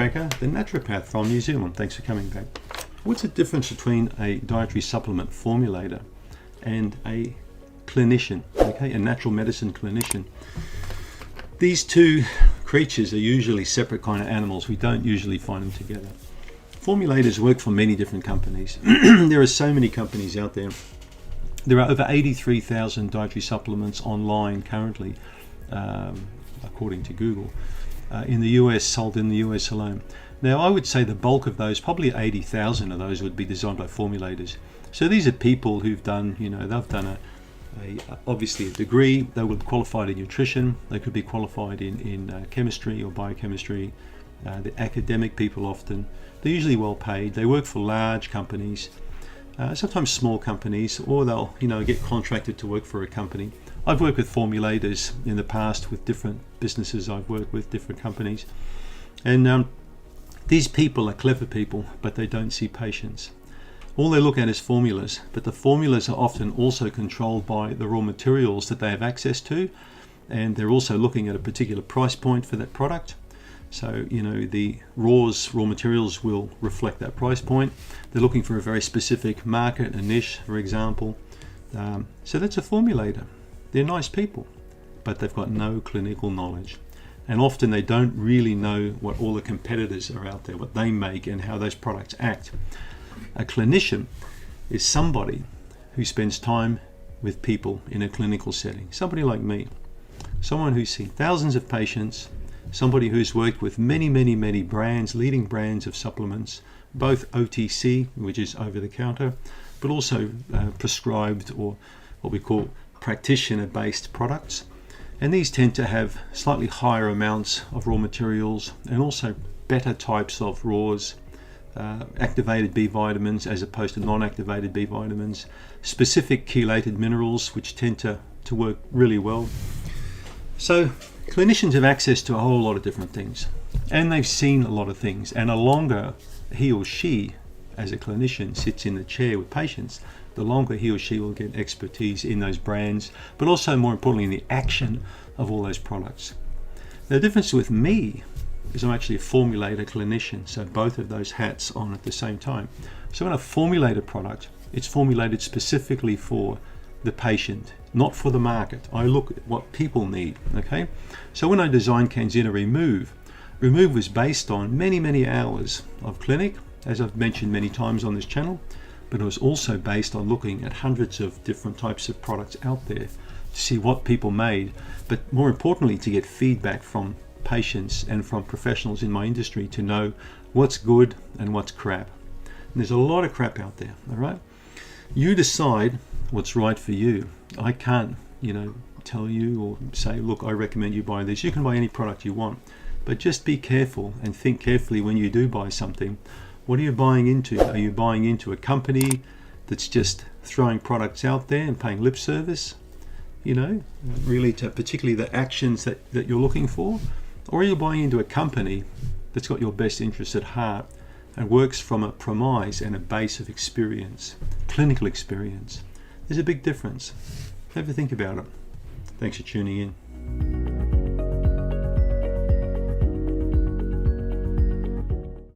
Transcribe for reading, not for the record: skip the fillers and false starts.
Becker, the naturopath from New Zealand. Thanks for coming back. What's the difference between a dietary supplement formulator and a clinician, okay, a natural medicine clinician? These two creatures are usually separate kind of animals. We don't usually find them together. Formulators work for many different companies. There are so many companies out there. There are over 83,000 dietary supplements online currently, according to Google, in the US, sold in the US alone. Now, I would say the bulk of those, probably 80,000 of those, would be designed by formulators. So these are people who've done, they've done obviously a degree. They would be qualified in nutrition. They could be qualified in chemistry or biochemistry. The academic people often. They're usually well paid. They work for large companies, sometimes small companies, or they'll get contracted to work for a company. I've worked with formulators in the past with different businesses. I've worked with different companies, and these people are clever people, but they don't see patients. All they look at is formulas, but the formulas are often also controlled by the raw materials that they have access to, and they're also looking at a particular price point for that product. So, the raw materials will reflect that price point. They're looking for a very specific market, a niche, for example. So that's a formulator. They're nice people, but they've got no clinical knowledge. And often they don't really know what all the competitors are out there, what they make and how those products act. A clinician is somebody who spends time with people in a clinical setting. Somebody like me, someone who's seen thousands of patients, somebody who's worked with many, many, many brands, leading brands of supplements, both OTC, which is over the counter, but also prescribed, or what we call practitioner-based products. And these tend to have slightly higher amounts of raw materials and also better types of raws, activated B vitamins as opposed to non-activated B vitamins, specific chelated minerals which tend to work really well. So clinicians have access to a whole lot of different things, and they've seen a lot of things, and the longer he or she as a clinician sits in the chair with patients, the longer he or she will get expertise in those brands, but also more importantly in the action of all those products. The difference with me is I'm actually a formulator clinician, so both of those hats on at the same time. So when I formulate a product, it's formulated specifically for the patient, not for the market. I look at what people need, okay? So when I designed CanZena Remove was based on many, many hours of clinic, as I've mentioned many times on this channel, but it was also based on looking at hundreds of different types of products out there to see what people made, but more importantly to get feedback from patients and from professionals in my industry to know what's good and what's crap. And there's a lot of crap out there, all right? You decide what's right for you. I can't, tell you or say, look, I recommend you buy this. You can buy any product you want, but just be careful and think carefully when you do buy something. What are you buying into? Are you buying into a company that's just throwing products out there and paying lip service, really to particularly the actions that you're looking for? Or are you buying into a company that's got your best interests at heart and works from a premise and a base of experience, clinical experience? There's a big difference. Have a think about it. Thanks for tuning in.